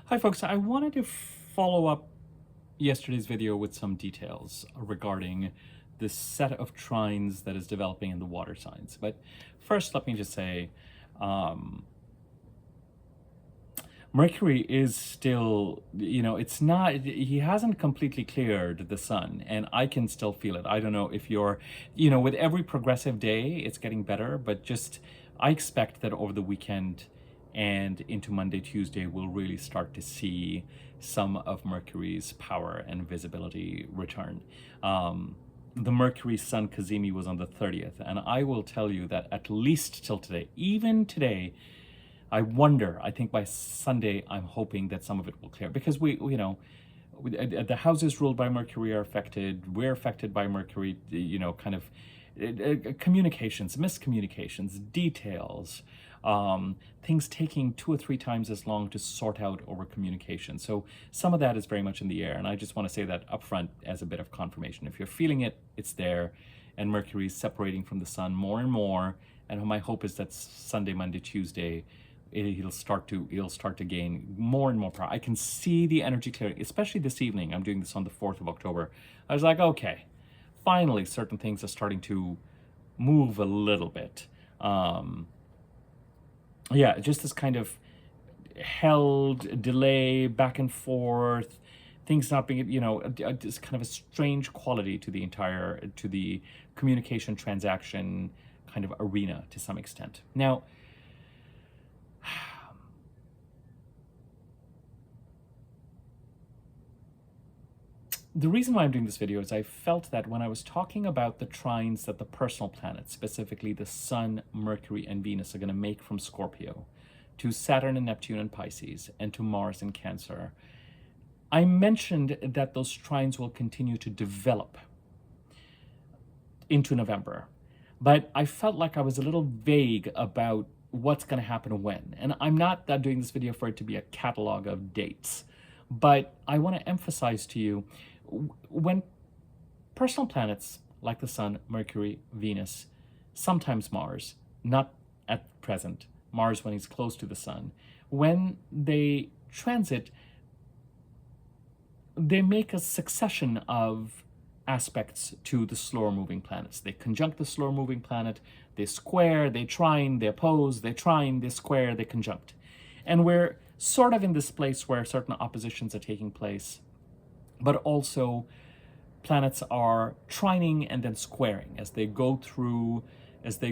Hi folks, I wanted to follow up yesterday's video with some details regarding this set of trines that is developing in the water signs. But first, let me just say, Mercury is still, it's not, he hasn't completely cleared the sun, and I can still feel it. I don't know if you're, with every progressive day, it's getting better, but just, I expect that over the weekend and into Monday, Tuesday, we'll really start to see some of Mercury's power and visibility return. The Mercury Sun Cazimi was on the 30th, and I will tell you that at least till today, even today, I think by Sunday, I'm hoping that some of it will clear, because the houses ruled by Mercury are affected. We're affected by Mercury, communications, miscommunications, details, things taking 2 or 3 times as long to sort out over communication. So some of that is very much in the air. And I just want to say that up front as a bit of confirmation. If you're feeling it, it's there. And Mercury is separating from the sun more and more. And my hope is that Sunday, Monday, Tuesday, he'll start to gain more and more power. I can see the energy clearing, especially this evening. I'm doing this on the 4th of October. I was like, okay, finally certain things are starting to move a little bit. Yeah, just this kind of held delay, back and forth, things not being, just kind of a strange quality to the communication transaction kind of arena to some extent. Now, the reason why I'm doing this video is I felt that when I was talking about the trines that the personal planets, specifically the Sun, Mercury, and Venus, are going to make from Scorpio to Saturn and Neptune and Pisces and to Mars and Cancer, I mentioned that those trines will continue to develop into November. But I felt like I was a little vague about what's going to happen when. And I'm not doing this video for it to be a catalog of dates. But I want to emphasize to you, when personal planets like the Sun, Mercury, Venus, sometimes Mars, not at present, Mars when he's close to the Sun, when they transit, they make a succession of aspects to the slower moving planets. They conjunct the slower moving planet, they square, they trine, they oppose, they trine, they square, they conjunct. And we're sort of in this place where certain oppositions are taking place, but also planets are trining and then squaring as they go through, it's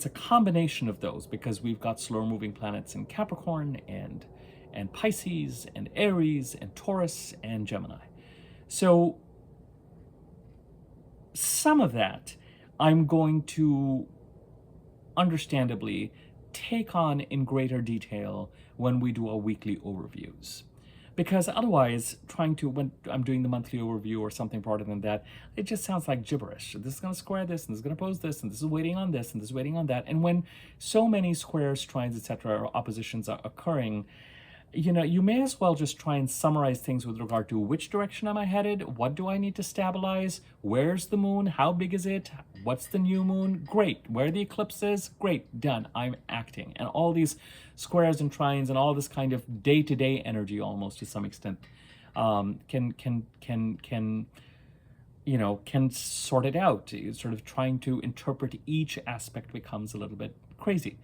a combination of those, because we've got slower moving planets in Capricorn and Pisces and Aries and Taurus and Gemini. So some of that I'm going to understandably take on in greater detail when we do our weekly overviews. Because otherwise, when I'm doing the monthly overview or something broader than that, it just sounds like gibberish. This is going to square this, and this is going to oppose this, and this is waiting on this, and this is waiting on that. And when so many squares, trines, etc., or oppositions are occurring, you may as well just try and summarize things with regard to which direction am I headed, what do I need to stabilize, where's the moon, how big is it, what's the new moon, great, where the eclipse is, great, done, I'm acting. And all these squares and trines and all this kind of day-to-day energy, almost to some extent, can sort it out. Sort of trying to interpret each aspect becomes a little bit crazy.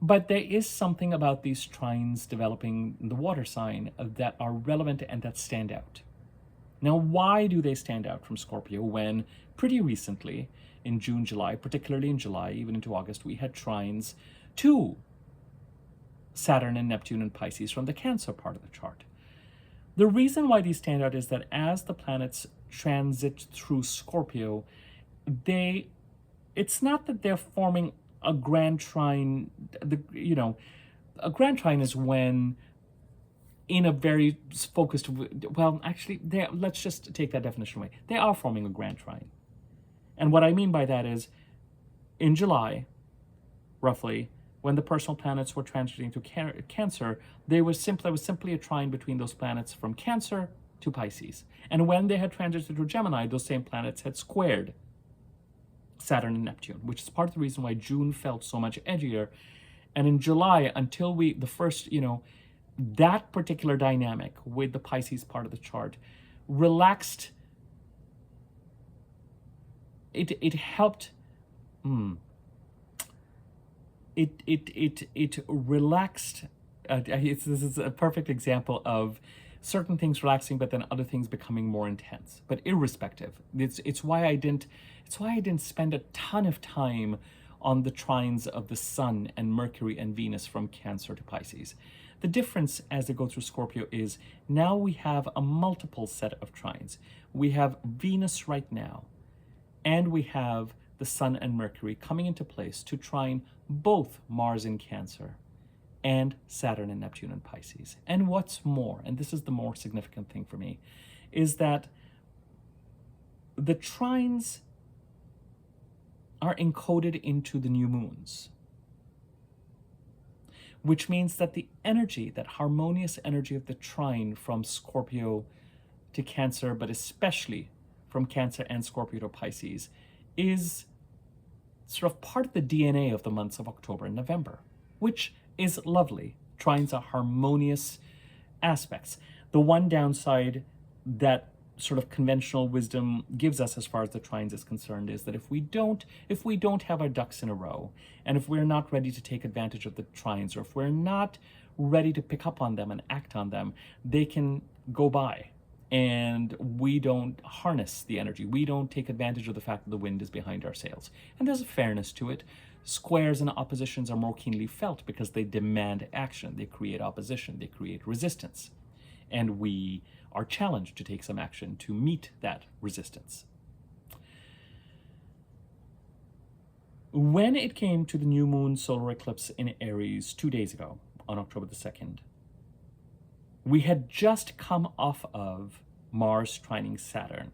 But there is something about these trines developing in the water sign that are relevant and that stand out. Now, why do they stand out from Scorpio when pretty recently, in June, July, particularly in July, even into August, we had trines to Saturn and Neptune and Pisces from the Cancer part of the chart? The reason why these stand out is that as the planets transit through Scorpio, it's not that they're forming a grand trine. A grand trine is when in a very focused, well, actually, let's just take that definition away. They are forming a grand trine. And what I mean by that is, in July, roughly, when the personal planets were transiting to Cancer, it was simply a trine between those planets from Cancer to Pisces. And when they had transited to Gemini, those same planets had squared Saturn and Neptune, which is part of the reason why June felt so much edgier And in July, until the first, that particular dynamic with the Pisces part of the chart relaxed. It helped. It relaxed. This is a perfect example of certain things relaxing, but then other things becoming more intense. But irrespective, it's why I didn't spend a ton of time on the trines of the Sun and Mercury and Venus from Cancer to Pisces. The difference as they go through Scorpio is now we have a multiple set of trines. We have Venus right now, and we have the Sun and Mercury coming into place to trine both Mars in Cancer and Saturn and Neptune in Pisces. And what's more, and this is the more significant thing for me, is that the trines are encoded into the new moons, which means that the energy, that harmonious energy of the trine from Scorpio to Cancer, but especially from Cancer and Scorpio to Pisces, is sort of part of the DNA of the months of October and November, which is lovely. Trines are harmonious aspects. The one downside that sort of conventional wisdom gives us as far as the trines is concerned is that if we don't have our ducks in a row, and if we're not ready to take advantage of the trines, or if we're not ready to pick up on them and act on them, they can go by, and we don't harness the energy. We don't take advantage of the fact that the wind is behind our sails. And there's a fairness to it. Squares and oppositions are more keenly felt because they demand action. They create opposition. They create resistance. And we are challenged to take some action to meet that resistance. When it came to the new moon solar eclipse in Aries 2 days ago, on October the 2nd, we had just come off of Mars trining Saturn,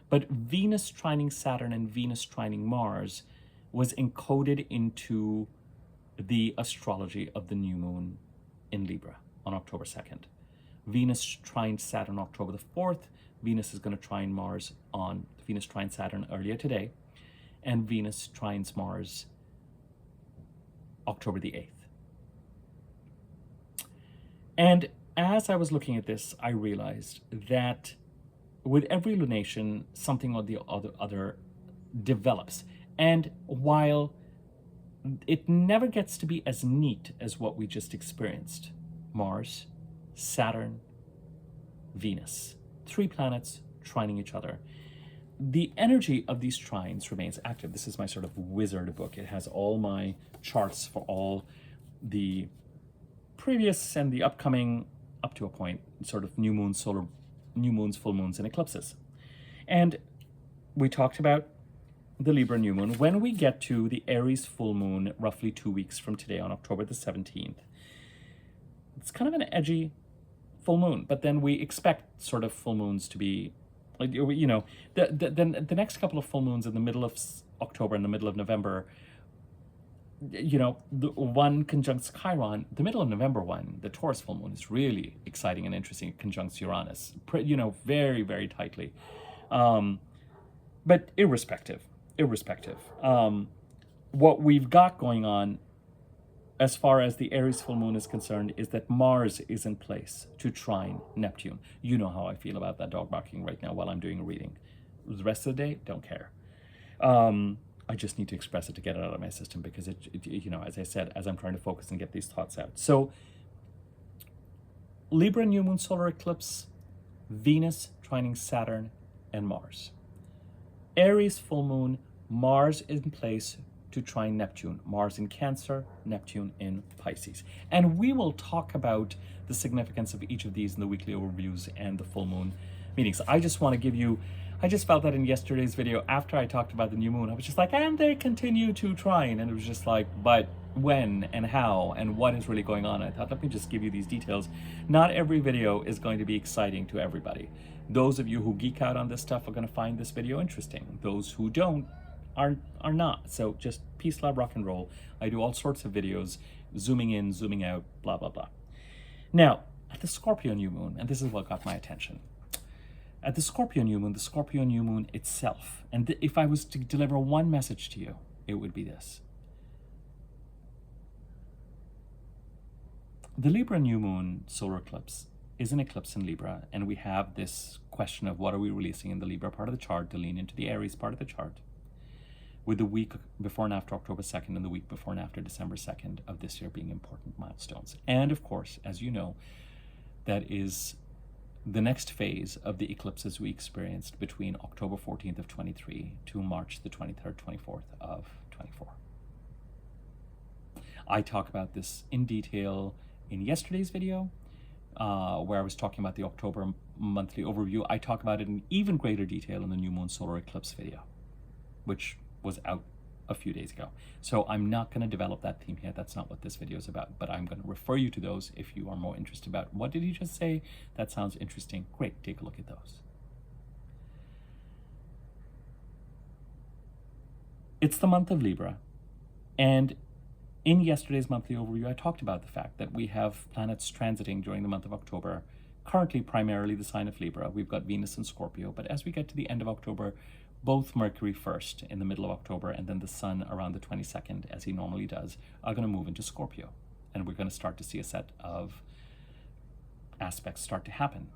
but Venus trining Saturn and Venus trining Mars was encoded into the astrology of the new moon in Libra on October 2nd. Venus trined Saturn October the 4th. Venus is going to trine Mars on Venus trine Saturn earlier today, and Venus trines Mars October the 8th. And as I was looking at this, I realized that with every lunation, something or the other develops. And while it never gets to be as neat as what we just experienced, Mars, Saturn, Venus, 3 planets trining each other, the energy of these trines remains active. This is my sort of wizard book. It has all my charts for all the previous and the upcoming, up to a point, sort of new moons, full moons, and eclipses. And we talked about the Libra new moon. When we get to the Aries full moon, roughly 2 weeks from today on October the 17th, it's kind of an edgy full moon, but then we expect sort of full moons to be, the next couple of full moons in the middle of October and the middle of November, the one conjuncts Chiron. The middle of November one, the Taurus full moon, is really exciting and interesting. It conjuncts Uranus, very, very tightly. But irrespective, what we've got going on as far as the Aries full moon is concerned is that Mars is in place to trine Neptune. You know how I feel about that dog barking right now while I'm doing a reading. The rest of the day, don't care. I just need to express it to get it out of my system because it as I said, as I'm trying to focus and get these thoughts out. So Libra new moon solar eclipse, Venus trining Saturn and Mars. Aries full moon, Mars in place to trine Neptune. Mars in Cancer, Neptune in Pisces. And we will talk about the significance of each of these in the weekly overviews and the full moon meetings. I just felt that in yesterday's video, after I talked about the new moon, I was just like, and they continue to trine. And it was just like, but when and how and what is really going on? I thought, let me just give you these details. Not every video is going to be exciting to everybody. Those of you who geek out on this stuff are going to find this video interesting. Those who don't are not. So just peace, love, rock and roll. I do all sorts of videos, zooming in, zooming out, blah, blah, blah. Now, at the Scorpio new moon, and this is what got my attention. At the Scorpio new moon itself, and if I was to deliver one message to you, it would be this. The Libra new moon solar eclipse is an eclipse in Libra, and we have this question of what are we releasing in the Libra part of the chart to lean into the Aries part of the chart, with the week before and after October 2nd and the week before and after December 2nd of this year being important milestones. And of course, as you know, that is the next phase of the eclipses we experienced between October 14th of 23 to March the 23rd, 24th of 24. I talk about this in detail in yesterday's video, where I was talking about the October monthly overview. I talk about it in even greater detail in the new moon solar eclipse video, which was out a few days ago. So I'm not going to develop that theme here. That's not what this video is about, but I'm going to refer you to those if you are more interested about what did he just say? That sounds interesting. Great, take a look at those. It's the month of Libra, and in yesterday's monthly overview, I talked about the fact that we have planets transiting during the month of October, currently primarily the sign of Libra. We've got Venus and Scorpio, but as we get to the end of October, both Mercury first in the middle of October and then the Sun around the 22nd, as he normally does, are going to move into Scorpio. And we're going to start to see a set of aspects start to happen.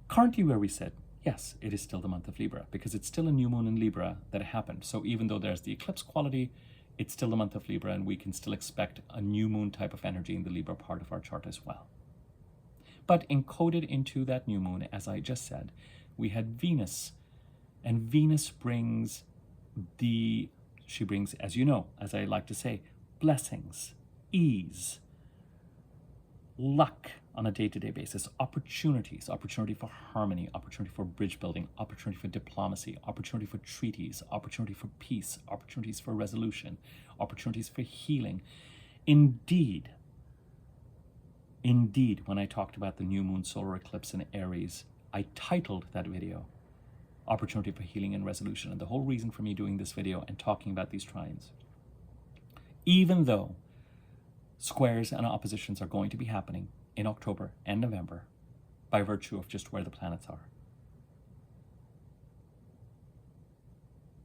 Currently where we sit, yes, it is still the month of Libra because it's still a new moon in Libra that happened. So even though there's the eclipse quality, it's still the month of Libra, and we can still expect a new moon type of energy in the Libra part of our chart as well. But encoded into that new moon, as I just said, we had Venus, and Venus brings she brings, as you know, as I like to say, blessings, ease, luck on a day-to-day basis, opportunities, opportunity for harmony, opportunity for bridge building, opportunity for diplomacy, opportunity for treaties, opportunity for peace, opportunities for resolution, opportunities for healing. Indeed, when I talked about the new moon solar eclipse in Aries, I titled that video Opportunity for Healing and Resolution. And the whole reason for me doing this video and talking about these trines, even though squares and oppositions are going to be happening in October and November by virtue of just where the planets are,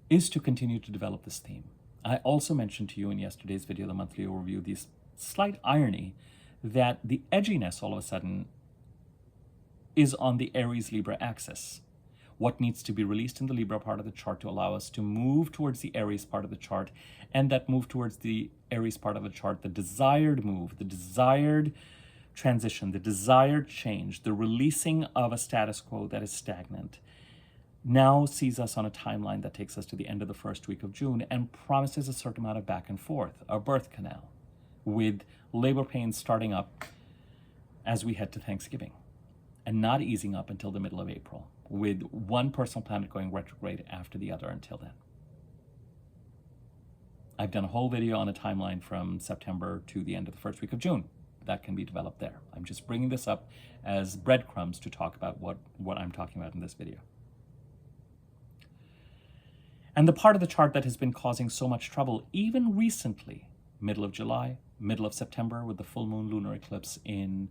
is to continue to develop this theme. I also mentioned to you in yesterday's video, the monthly overview, this slight irony that the edginess all of a sudden is on the Aries-Libra axis. What needs to be released in the Libra part of the chart to allow us to move towards the Aries part of the chart, and that move towards the Aries part of the chart, the desired move, the desired transition, the desired change, the releasing of a status quo that is stagnant, now sees us on a timeline that takes us to the end of the first week of June and promises a certain amount of back and forth, a birth canal, with labor pains starting up as we head to Thanksgiving and not easing up until the middle of April, with one personal planet going retrograde after the other until then. I've done a whole video on a timeline from September to the end of the first week of June. That can be developed there. I'm just bringing this up as breadcrumbs to talk about what I'm talking about in this video. And the part of the chart that has been causing so much trouble, even recently, middle of July, middle of September, with the full moon lunar eclipse in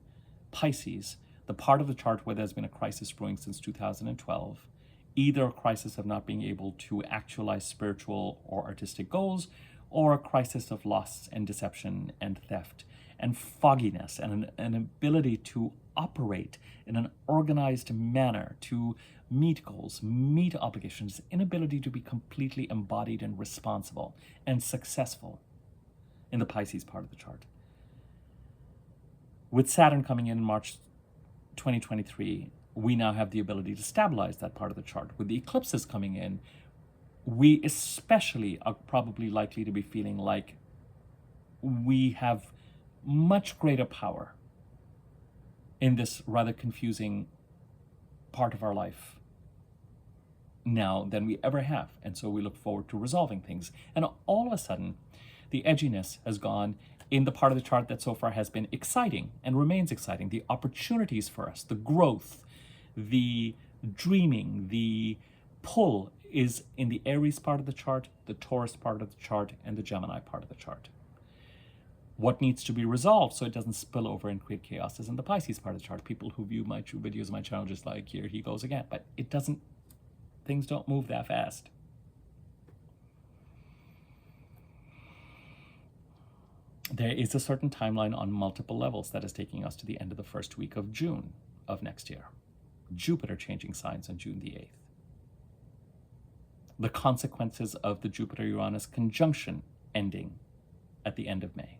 Pisces, the part of the chart where there's been a crisis brewing since 2012, either a crisis of not being able to actualize spiritual or artistic goals, or a crisis of loss and deception and theft and fogginess and an ability to operate in an organized manner, to meet goals, meet obligations, inability to be completely embodied and responsible and successful in the Pisces part of the chart. With Saturn coming in March 2023, we now have the ability to stabilize that part of the chart. With the eclipses coming in, we especially are probably likely to be feeling like we have much greater power in this rather confusing part of our life now than we ever have. And so we look forward to resolving things. And all of a sudden, the edginess has gone in the part of the chart that so far has been exciting and remains exciting. The opportunities for us, the growth, the dreaming, the pull is in the Aries part of the chart, the Taurus part of the chart, and the Gemini part of the chart. What needs to be resolved so it doesn't spill over and create chaos is in the Pisces part of the chart. People who view my videos on my channel just like, here he goes again. But it doesn't, things don't move that fast. There is a certain timeline on multiple levels that is taking us to the end of the first week of June of next year. Jupiter changing signs on June the 8th. The consequences of the Jupiter-Uranus conjunction ending at the end of May.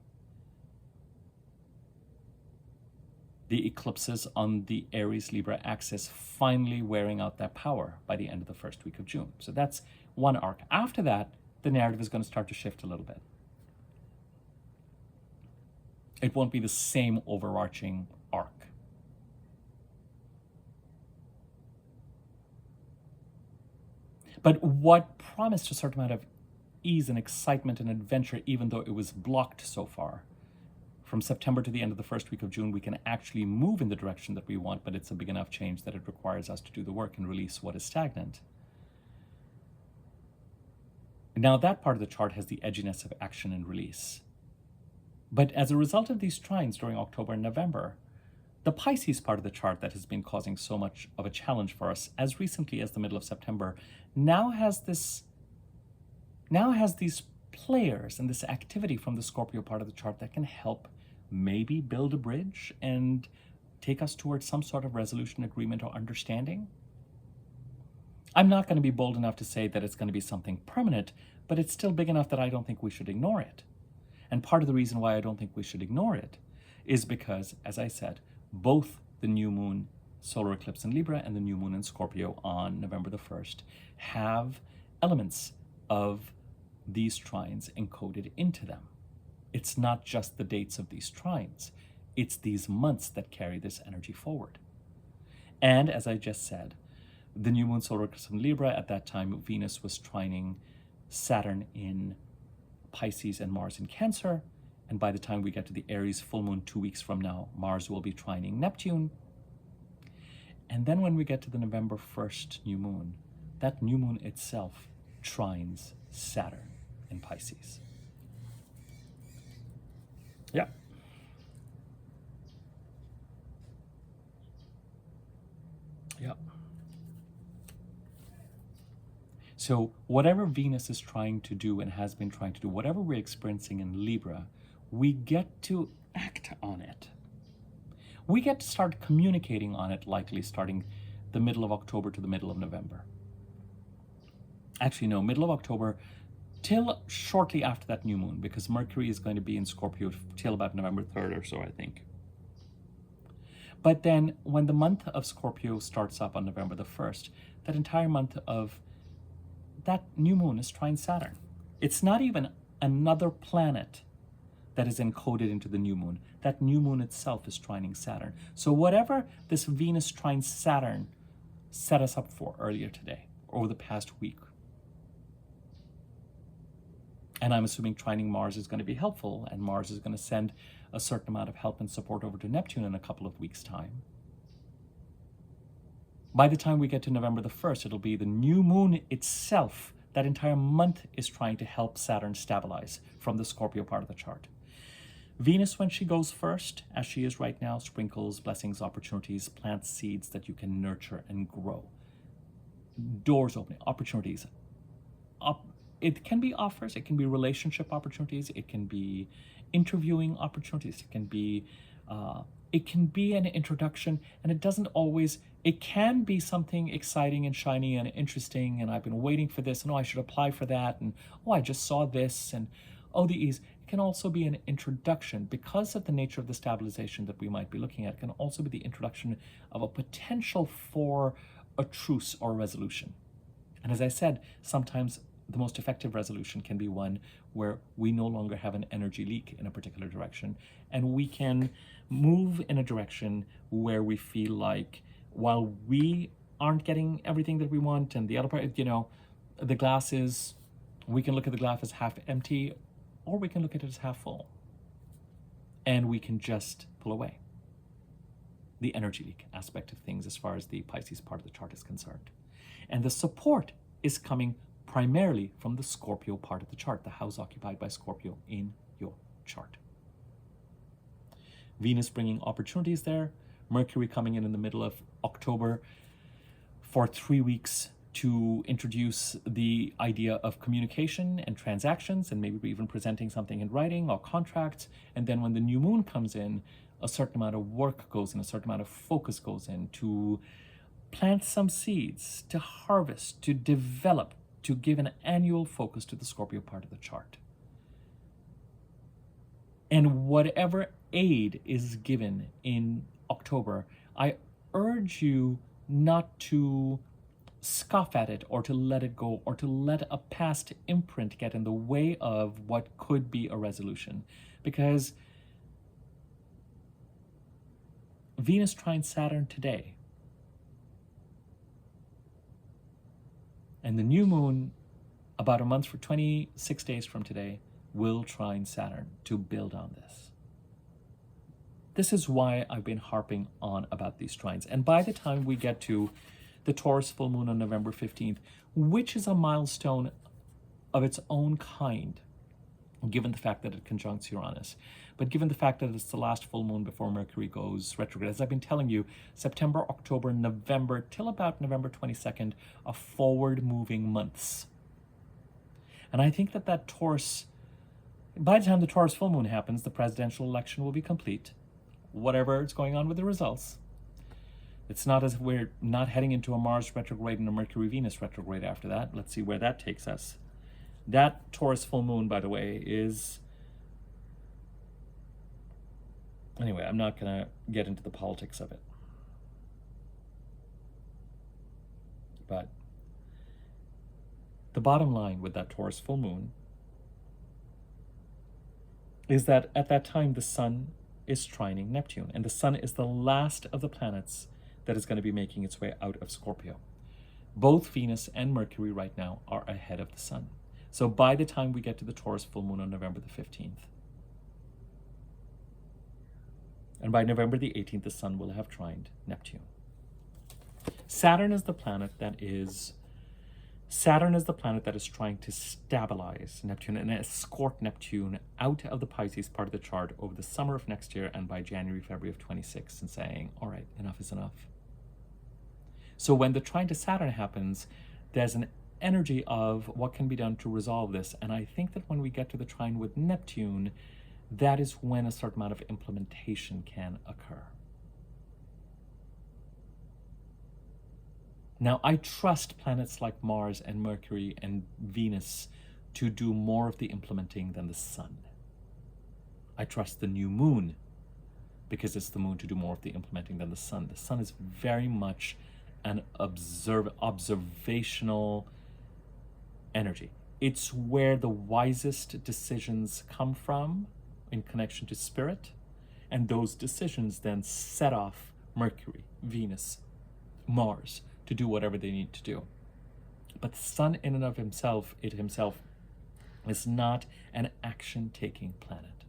The eclipses on the Aries-Libra axis finally wearing out their power by the end of the first week of June. So that's one arc. After that, the narrative is going to start to shift a little bit. It won't be the same overarching arc. But what promised a certain amount of ease and excitement and adventure, even though it was blocked so far, from September to the end of the first week of June, we can actually move in the direction that we want, but it's a big enough change that it requires us to do the work and release what is stagnant. Now that part of the chart has the edginess of action and release. But as a result of these trines during October and November, the Pisces part of the chart that has been causing so much of a challenge for us as recently as the middle of September now has these players and this activity from the Scorpio part of the chart that can help maybe build a bridge and take us towards some sort of resolution, agreement, or understanding. I'm not going to be bold enough to say that it's going to be something permanent, but it's still big enough that I don't think we should ignore it. And part of the reason why I don't think we should ignore it is because, as I said, both the new moon solar eclipse in Libra and the new moon in Scorpio on November the 1st have elements of these trines encoded into them. It's not just the dates of these trines, it's these months that carry this energy forward. And as I just said, the new moon solar eclipse in Libra, at that time Venus was trining Saturn in Pisces and Mars in Cancer, and by the time we get to the Aries full moon 2 weeks from now, Mars will be trining Neptune. And then when we get to the November 1st new moon, that new moon itself trines Saturn in Pisces. Yeah. Yeah. So whatever Venus is trying to do and has been trying to do, whatever we're experiencing in Libra, we get to act on it. We get to start communicating on it, likely starting the middle of October to the middle of November. Actually, no, middle of October till shortly after that new moon, because Mercury is going to be in Scorpio till about November 3rd or so, I think. But then when the month of Scorpio starts up on November the 1st, that entire month of that new moon is trine Saturn. It's not even another planet that is encoded into the new moon. That new moon itself is trining Saturn. So whatever this Venus trine Saturn set us up for earlier today, over the past week, and I'm assuming trining Mars is going to be helpful, and Mars is going to send a certain amount of help and support over to Neptune in a couple of weeks' time. By the time we get to November the 1st, it'll be the new moon itself. That entire month is trying to help Saturn stabilize from the Scorpio part of the chart. Venus, when she goes first, as she is right now, sprinkles blessings, opportunities, plants seeds that you can nurture and grow. Doors opening, opportunities. It can be offers, it can be relationship opportunities, it can be interviewing opportunities, it can be an introduction, and it doesn't always, it can be something exciting and shiny and interesting, and I've been waiting for this, and oh, I should apply for that, and oh, I just saw this, and oh, the ease. It can also be an introduction, because of the nature of the stabilization that we might be looking at. It can also be the introduction of a potential for a truce or resolution. And as I said, sometimes the most effective resolution can be one where we no longer have an energy leak in a particular direction, and we can move in a direction where we feel like, while we aren't getting everything that we want, and the other part, the glass is, we can look at the glass as half empty, or we can look at it as half full, and we can just pull away. The energy leak aspect of things as far as the Pisces part of the chart is concerned. And the support is coming primarily from the Scorpio part of the chart, the house occupied by Scorpio in your chart. Venus bringing opportunities there, Mercury coming in the middle of October for 3 weeks to introduce the idea of communication and transactions, and maybe even presenting something in writing or contracts. And then when the new moon comes in, a certain amount of work goes in, a certain amount of focus goes in to plant some seeds, to harvest, to develop, to give an annual focus to the Scorpio part of the chart. And whatever aid is given in October, I urge you not to scoff at it or to let it go or to let a past imprint get in the way of what could be a resolution. Because Venus trines Saturn today, and the new moon about a month for 26 days from today will trine Saturn to build on this. This is why I've been harping on about these trines. And by the time we get to the Taurus full moon on November 15th, which is a milestone of its own kind, given the fact that it conjuncts Uranus, but given the fact that it's the last full moon before Mercury goes retrograde, as I've been telling you, September, October, November, till about November 22nd, are forward-moving months. And I think that Taurus, by the time the Taurus full moon happens, the presidential election will be complete, whatever is going on with the results. It's not as if we're not heading into a Mars retrograde and a Mercury-Venus retrograde after that. Let's see where that takes us. That Taurus full moon, by the way, is... Anyway, I'm not going to get into the politics of it. But the bottom line with that Taurus full moon is that at that time the Sun is trining Neptune, and the Sun is the last of the planets that is going to be making its way out of Scorpio. Both Venus and Mercury right now are ahead of the Sun. So by the time we get to the Taurus full moon on November the 15th, and by November the 18th, the Sun will have trined Neptune. Saturn is the planet that is trying to stabilize Neptune and escort Neptune out of the Pisces part of the chart over the summer of next year and by January, February of 26, and saying, all right, enough is enough. So when the trine to Saturn happens, there's an energy of what can be done to resolve this. And I think that when we get to the trine with Neptune, that is when a certain amount of implementation can occur. Now, I trust planets like Mars and Mercury and Venus to do more of the implementing than the Sun. I trust the new moon because it's the moon to do more of the implementing than the Sun. The Sun is very much an observational energy. It's where the wisest decisions come from in connection to spirit, and those decisions then set off Mercury, Venus, Mars to do whatever they need to do. But the Sun in and of himself, is not an action-taking planet.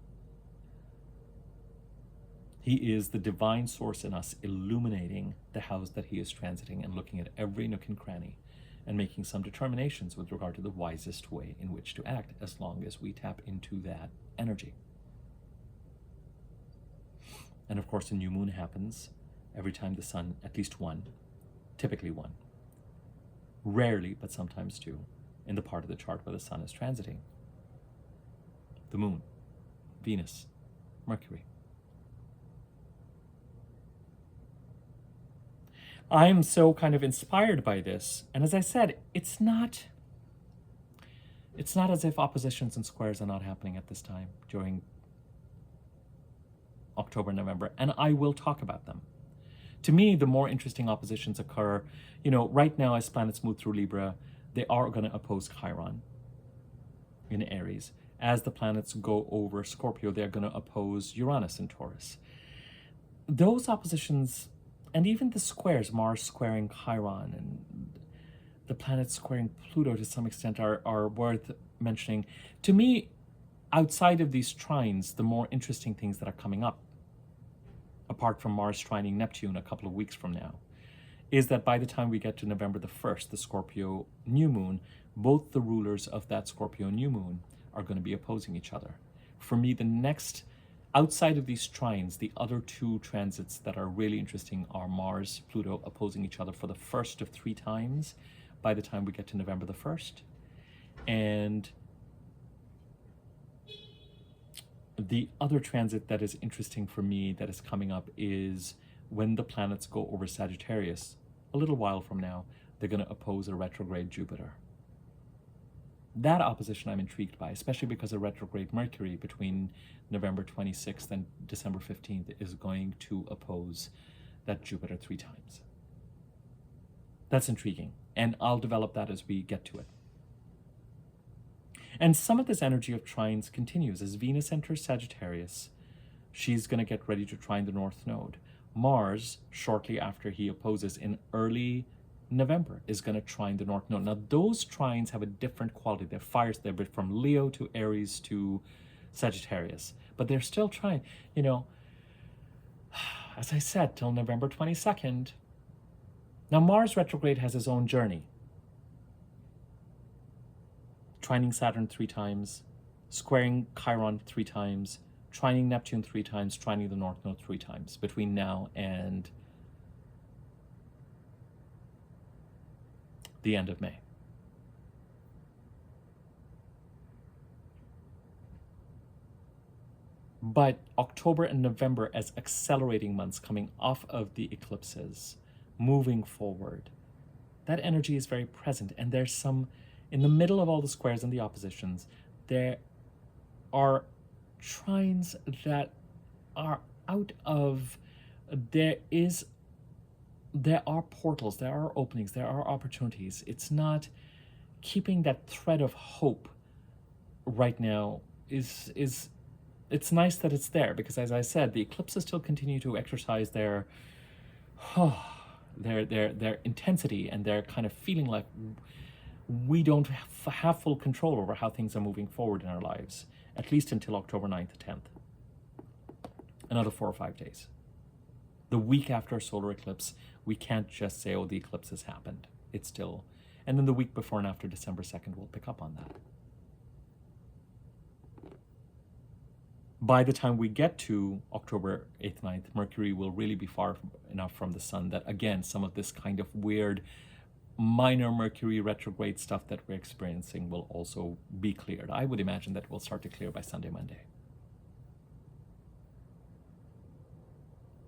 He is the divine source in us, illuminating the house that he is transiting and looking at every nook and cranny and making some determinations with regard to the wisest way in which to act, as long as we tap into that energy. And of course, a new moon happens every time the Sun, at least one, typically one, rarely, but sometimes two, in the part of the chart where the Sun is transiting. The Moon, Venus, Mercury. I'm so kind of inspired by this. And as I said, it's not as if oppositions and squares are not happening at this time during October, November, and I will talk about them. To me, the more interesting oppositions occur, right now as planets move through Libra, they are going to oppose Chiron in Aries. As the planets go over Scorpio, they're going to oppose Uranus in Taurus. Those oppositions, and even the squares, Mars squaring Chiron and the planets squaring Pluto to some extent, are worth mentioning. To me, outside of these trines, the more interesting things that are coming up, apart from Mars trining Neptune a couple of weeks from now, is that by the time we get to November the 1st, the Scorpio new moon, both the rulers of that Scorpio new moon are going to be opposing each other. For me, the next, outside of these trines, the other two transits that are really interesting are Mars, Pluto opposing each other for the first of 3 times by the time we get to November the 1st. And the other transit that is interesting for me that is coming up is when the planets go over Sagittarius, a little while from now, they're going to oppose a retrograde Jupiter. That opposition I'm intrigued by, especially because a retrograde Mercury between November 26th and December 15th is going to oppose that Jupiter 3 times. That's intriguing, and I'll develop that as we get to it. And some of this energy of trines continues. As Venus enters Sagittarius, she's going to get ready to trine the North Node. Mars, shortly after he opposes in early November, is going to trine the North Node. Now, those trines have a different quality. They're fires. They're from Leo to Aries to Sagittarius. But they're still trying, you know, as I said, till November 22nd. Now, Mars retrograde has his own journey. Trining Saturn 3 times, squaring Chiron 3 times, trining Neptune 3 times, trining the North Node 3 times between now and the end of May. But October and November as accelerating months coming off of the eclipses, moving forward, that energy is very present. And there's some, in the middle of all the squares and the oppositions, there are trines that are out of, there are portals, there are openings, there are opportunities. It's not keeping that thread of hope right now is it's nice that it's there, because as I said, the eclipses still continue to exercise their intensity, and their kind of feeling like we don't have full control over how things are moving forward in our lives, at least until October 9th to 10th. Another 4 or 5 days. The week after a solar eclipse, we can't just say, oh, the eclipse has happened. It's still, and then the week before and after December 2nd, we'll pick up on that. By the time we get to October 8th, 9th, Mercury will really be far enough from the sun that, again, some of this kind of weird minor Mercury retrograde stuff that we're experiencing will also be cleared. I would imagine that will start to clear by Sunday, Monday.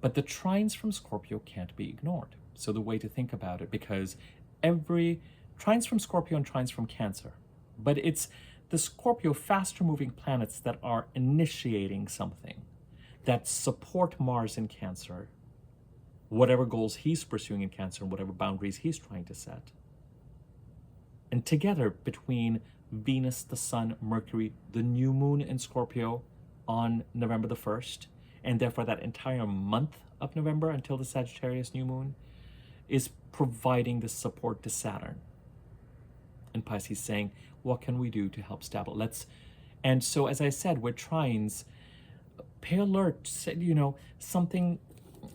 But the trines from Scorpio can't be ignored. So the way to think about it, because every trines from Scorpio and trines from Cancer, but it's the Scorpio faster moving planets that are initiating something, that support Mars in Cancer, whatever goals he's pursuing in Cancer and whatever boundaries he's trying to set. And together, between Venus, the Sun, Mercury, the new moon in Scorpio on November the 1st, and therefore that entire month of November until the Sagittarius new moon, is providing the support to Saturn. And Pisces saying, what can we do to help stabilize? And so, as I said, with trines, pay alert, you know, something,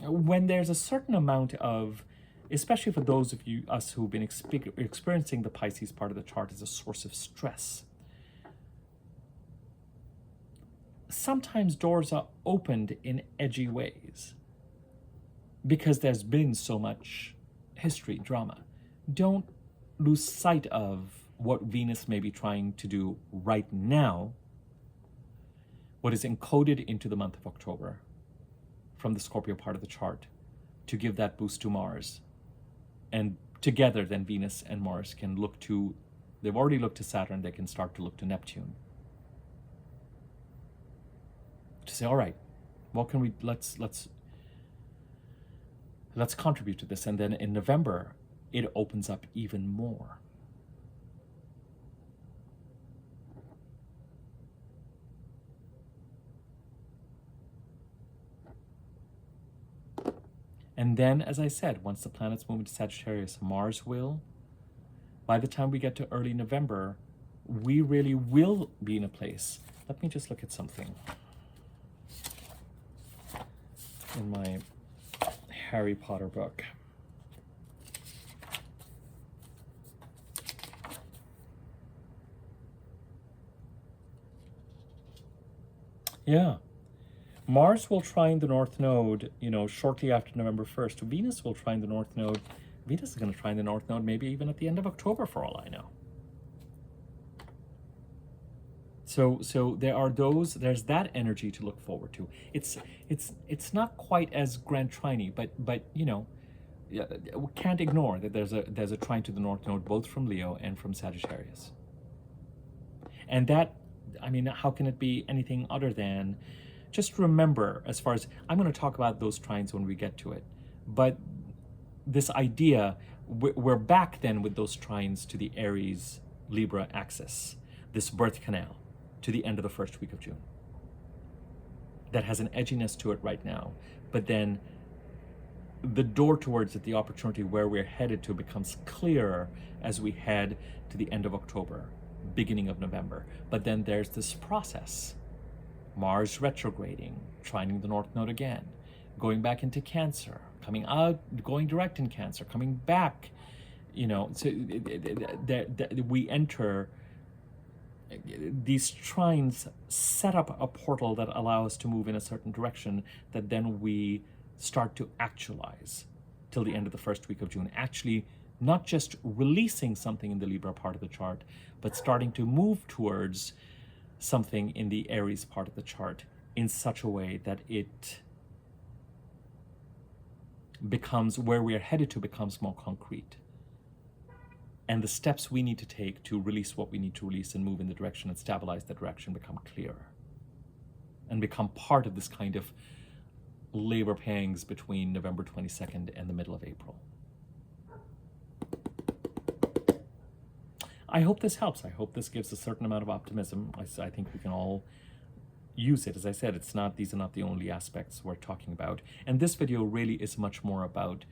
when there's a certain amount of, especially for those of us who've been experiencing the Pisces part of the chart as a source of stress, sometimes doors are opened in edgy ways because there's been so much history, drama. Don't lose sight of what Venus may be trying to do right now, what is encoded into the month of October from the Scorpio part of the chart, to give that boost to Mars. And together then Venus and Mars can look to, they've already looked to Saturn, they can start to look to Neptune. To say, all right, what can we, let's contribute to this. And then in November, it opens up even more. And then, as I said, once the planets move into Sagittarius, Mars will, by the time we get to early November, we really will be in a place. Let me just look at something in my Harry Potter book. Yeah. Mars will trine the North Node, you know, shortly after November 1st. Venus will trine the North Node Venus is going to trine the North Node maybe even at the end of October for all I know. So there's that energy to look forward to. It's not quite as grand triney, but you know, yeah, we can't ignore that there's a trine to the North Node both from Leo and from Sagittarius. And that, I mean, how can it be anything other than, just remember, as far as, I'm going to talk about those trines when we get to it, but this idea, we're back then with those trines to the Aries Libra axis, this birth canal, to the end of the first week of June. That has an edginess to it right now, but then the door towards it, the opportunity where we're headed to, becomes clearer as we head to the end of October, beginning of November. But then there's this process, Mars retrograding, trining the North Node again, going back into Cancer, coming out, going direct in Cancer, coming back, you know, so we enter. These trines set up a portal that allow us to move in a certain direction that then we start to actualize till the end of the first week of June. Actually, not just releasing something in the Libra part of the chart, but starting to move towards something in the Aries part of the chart in such a way that it becomes, where we are headed to becomes more concrete. And the steps we need to take to release what we need to release and move in the direction and stabilize the direction become clearer and become part of this kind of labor pangs between November 22nd and the middle of April. I hope this helps. I hope this gives a certain amount of optimism. I think we can all use it. As I said, these are not the only aspects we're talking about. And this video really is much more about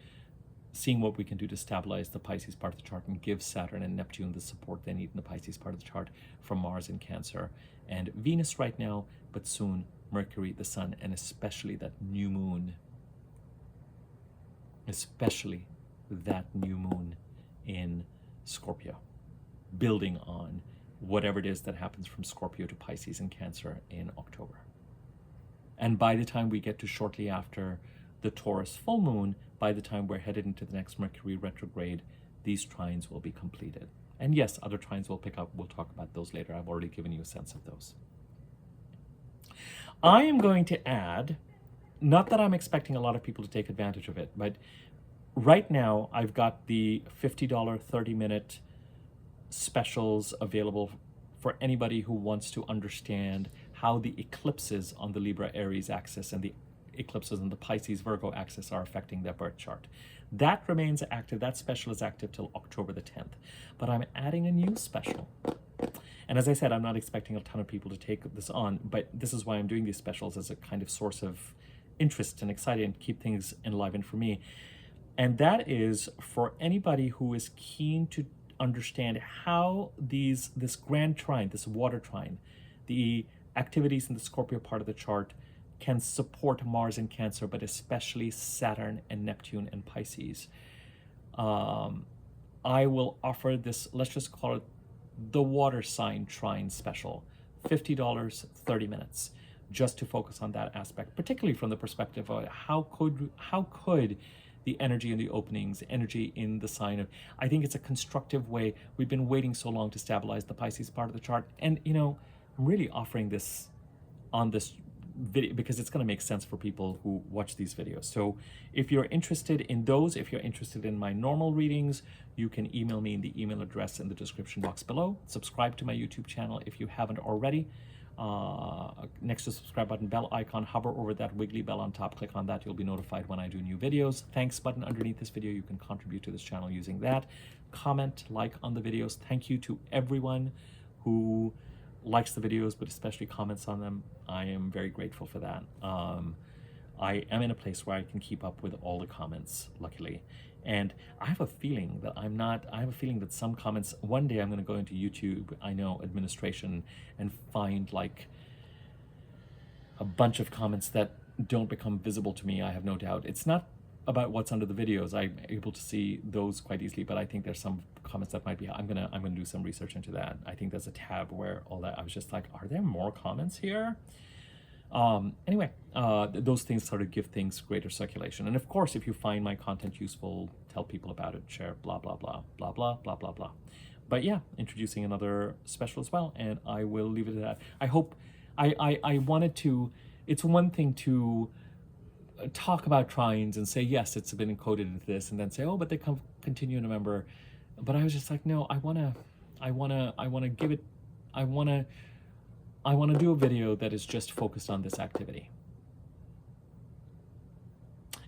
seeing what we can do to stabilize the Pisces part of the chart and give Saturn and Neptune the support they need in the Pisces part of the chart from Mars in Cancer and Venus right now, but soon Mercury, the Sun, and especially that new moon. Especially that new moon in Scorpio, building on whatever it is that happens from Scorpio to Pisces and Cancer in October. And by the time we get to shortly after the Taurus full moon, by the time we're headed into the next Mercury retrograde, these trines will be completed. And yes, other trines will pick up. We'll talk about those later. I've already given you a sense of those. I am going to add, not that I'm expecting a lot of people to take advantage of it, but right now I've got the $50 30-minute specials available for anybody who wants to understand how the eclipses on the Libra-Aries axis and the eclipses on the Pisces-Virgo axis are affecting their birth chart. That remains active. That special is active till October the 10th. But I'm adding a new special. And as I said, I'm not expecting a ton of people to take this on, but this is why I'm doing these specials, as a kind of source of interest and exciting and keep things enlivened for me. And that is for anybody who is keen to understand how this grand trine, this water trine, the activities in the Scorpio part of the chart can support Mars in Cancer, but especially Saturn and Neptune and Pisces. I will offer this, let's just call it the water sign trine special, $50, 30 minutes, just to focus on that aspect, particularly from the perspective of how could the energy in the openings, energy in the sign of, I think it's a constructive way. We've been waiting so long to stabilize the Pisces part of the chart. And, you know, I'm really offering this on this video because it's going to make sense for people who watch these videos. So if you're interested in those, if you're interested in my normal readings, you can email me in the email address in the description box below. Subscribe to my YouTube channel if you haven't already. Next to the subscribe button, bell icon, hover over that wiggly bell on top, click on that, you'll be notified when I do new videos. Thanks button underneath this video, you can contribute to this channel using that. Comment, like on the videos. Thank you to everyone who likes the videos, but especially comments on them. I am very grateful for that. I am in a place where I can keep up with all the comments, luckily. And I have a feeling that I have a feeling that some comments, one day I'm going to go into YouTube, I know, administration, and find like a bunch of comments that don't become visible to me, I have no doubt. It's not about what's under the videos. I'm able to see those quite easily, but I think there's some comments that might be, I'm gonna do some research into that. I think there's a tab where all that, I was just like, are there more comments here? Anyway, those things sort of give things greater circulation. And of course, if you find my content useful, tell people about it, share, blah, blah, blah, blah, blah, blah, blah, blah. But yeah, introducing another special as well, and I will leave it at that. I hope, I wanted to, it's one thing to talk about trines and say, yes, it's been encoded into this, and then say, oh, but they continue in November. But I was just like, no, I want to give it, I want to do a video that is just focused on this activity.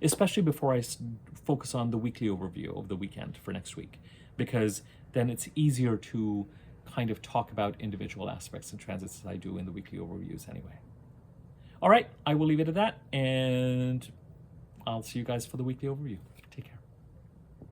Especially before I focus on the weekly overview of the weekend for next week, because then it's easier to kind of talk about individual aspects and transits as I do in the weekly overviews anyway. All right, I will leave it at that, and I'll see you guys for the weekly overview.